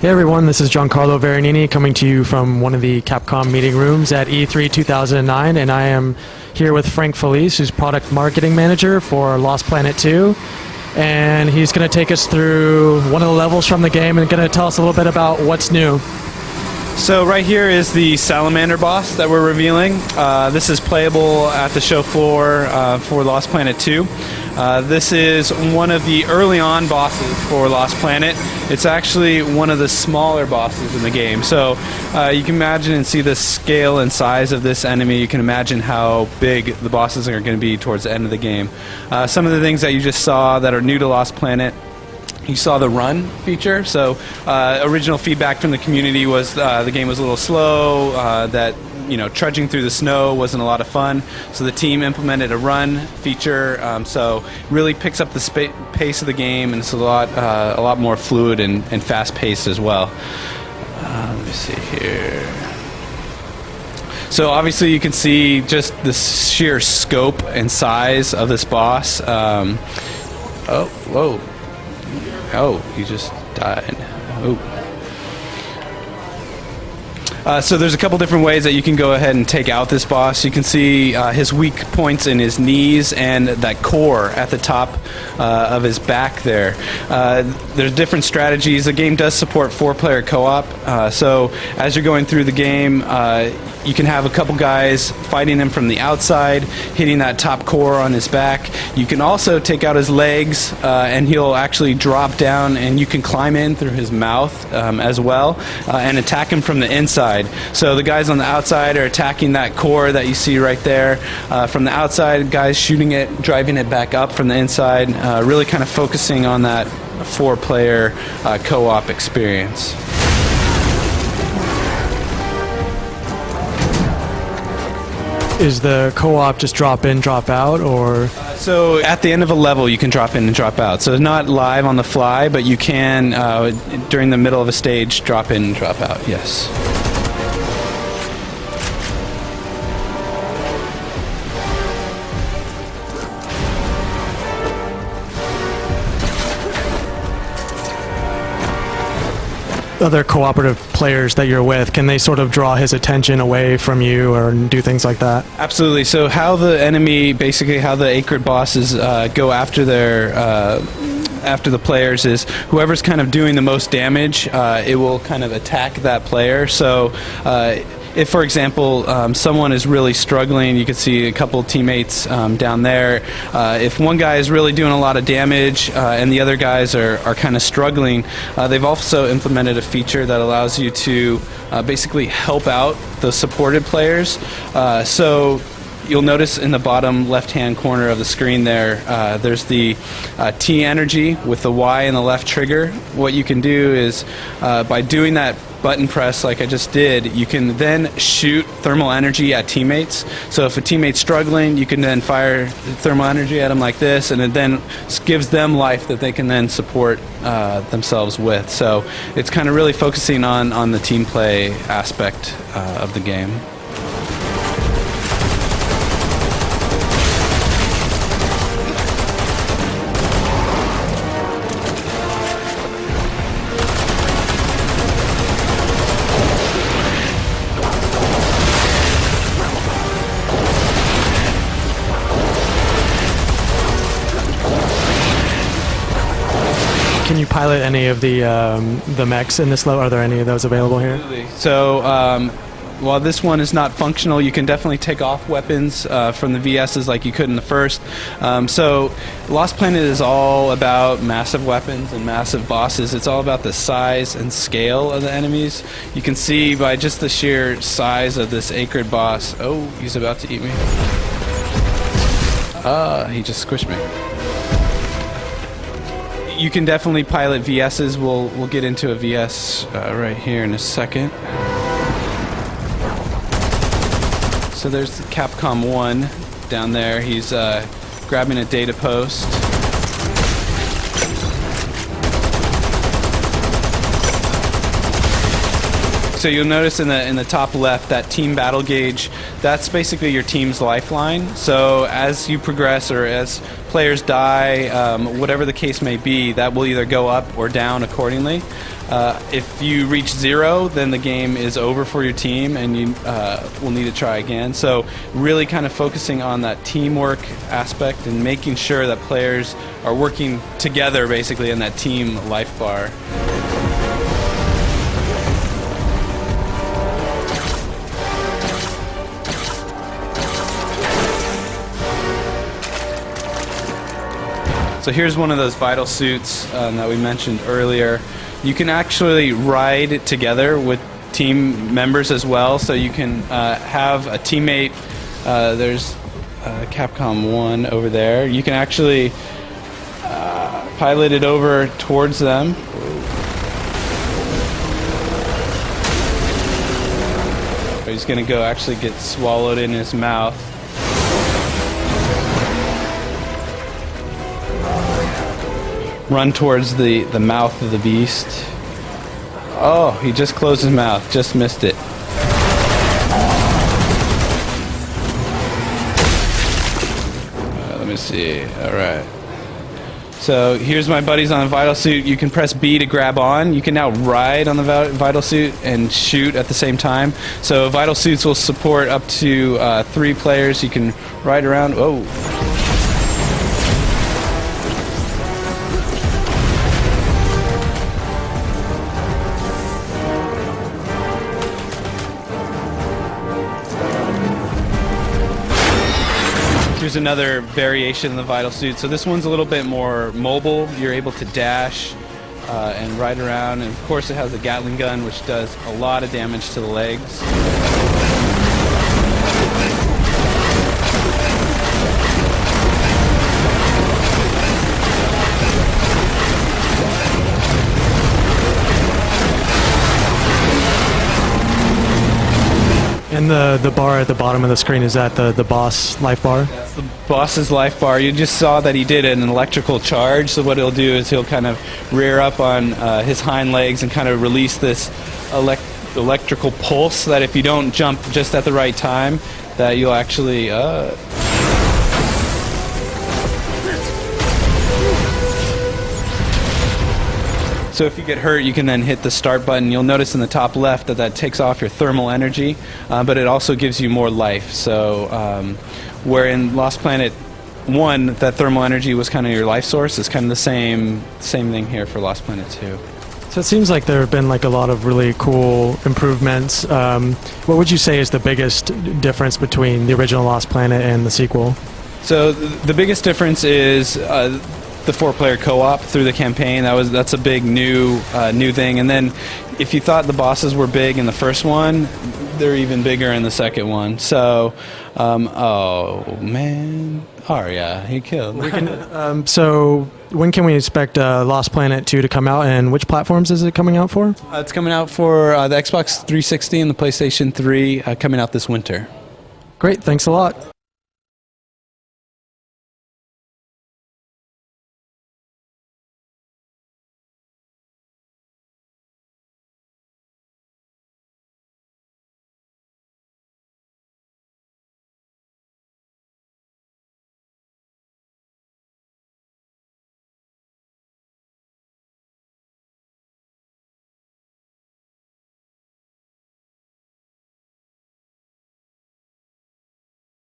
Hey everyone, this is Giancarlo Veronini coming to you from one of the Capcom meeting rooms at E3 2009, and I am here with Frank Felice, who's Product Marketing Manager for Lost Planet 2, and he's going to take us through one of the levels from the game and going to tell us a little bit about what's new. So right here is the Salamander boss that we're revealing. This is playable at the show floor for Lost Planet 2. This is one of the early on bosses for Lost Planet. It's actually one of the smaller bosses in the game. So you can imagine and see the scale and size of this enemy. You can imagine how big the bosses are going to be towards the end of the game. Some of the things that you just saw that are new to Lost Planet. You saw the run feature, so original feedback from the community was the game was a little slow, that trudging through the snow wasn't a lot of fun, so the team implemented a run feature, so really picks up the pace of the game, and it's a lot more fluid and fast-paced as well. Let me see here. So obviously you can see just the sheer scope and size of this boss. Oh, whoa. Oh, he just died. Oh. So there's a couple different ways that you can go ahead and take out this boss. You can see his weak points in his knees and that core at the top of his back there. There's different strategies. The game does support 4-player co-op. So as you're going through the game, you can have a couple guys fighting him from the outside, hitting that top core on his back. You can also take out his legs, and he'll actually drop down, and you can climb in through his mouth as well, and attack him from the inside. So the guys on the outside are attacking that core that you see right there. From the outside, guys shooting it, driving it back up from the inside, really kind of focusing on that 4-player co-op experience. Is the co-op just drop in, drop out, or? So at the end of a level, you can drop in and drop out. So it's not live on the fly, but you can, during the middle of a stage, drop in and drop out, yes. Other cooperative players that you're with, can they sort of draw his attention away from you or do things like that? Absolutely. So how the enemy, basically how the Acrid bosses go after their after the players is whoever's kind of doing the most damage, it will kind of attack that player. So if, for example, someone is really struggling, you can see a couple teammates down there. If one guy is really doing a lot of damage and the other guys are kind of struggling, they've also implemented a feature that allows you to basically help out the supported players. So you'll notice in the bottom left-hand corner of the screen there, there's the T energy with the Y and the left trigger. What you can do is, by doing that button press like I just did, you can then shoot thermal energy at teammates. So if a teammate's struggling, you can then fire thermal energy at them like this, and it then gives them life that they can then support themselves with. So it's kind of really focusing on the team play aspect of the game. Can you pilot any of the mechs in this level? Are there any of those available here? Absolutely. So while this one is not functional, you can definitely take off weapons from the VSs like you could in the first. So Lost Planet is all about massive weapons and massive bosses. It's all about the size and scale of the enemies. You can see by just the sheer size of this Acrid boss. Oh, he's about to eat me. He just squished me. You can definitely pilot VSs. We'll get into a VS right here in a second. So there's the Capcom 1 down there. He's grabbing a data post. So you'll notice in the top left, that team battle gauge, that's basically your team's lifeline. So as you progress or as players die, whatever the case may be, that will either go up or down accordingly. If you reach 0, then the game is over for your team, and you will need to try again. So really kind of focusing on that teamwork aspect and making sure that players are working together basically in that team life bar. So here's one of those vital suits that we mentioned earlier. You can actually ride together with team members as well, so you can have a teammate. There's Capcom 1 over there. You can actually pilot it over towards them. He's going to go actually get swallowed in his mouth. Run towards the mouth of the beast. Oh, he just closed his mouth. Just missed it. Let me see. All right. So here's my buddies on the Vital Suit. You can press B to grab on. You can now ride on the Vital Suit and shoot at the same time. So Vital Suits will support up to 3 players. You can ride around. Oh. Here's another variation of the Vital Suit. So this one's a little bit more mobile. You're able to dash and ride around. And of course it has a Gatling gun, which does a lot of damage to the legs. And the bar at the bottom of the screen, is that the boss life bar? That's the boss's life bar. You just saw that he did an electrical charge, so what he'll do is he'll kind of rear up on his hind legs and kind of release this electrical pulse that if you don't jump just at the right time, that you'll actually... So if you get hurt, you can then hit the start button. You'll notice in the top left that takes off your thermal energy, but it also gives you more life. So where in Lost Planet 1, that thermal energy was kind of your life source, it's kind of the same thing here for Lost Planet 2. So it seems like there have been like a lot of really cool improvements. What would you say is the biggest difference between the original Lost Planet and the sequel? So the biggest difference is the 4-player co-op through the campaign. That's a big new thing. And then if you thought the bosses were big in the first one, they're even bigger in the second one. So oh man, Arya, he killed. So when can we expect Lost Planet 2 to come out, and which platforms is it coming out for? It's coming out for the Xbox 360 and the PlayStation 3 coming out this winter. Great, thanks a lot.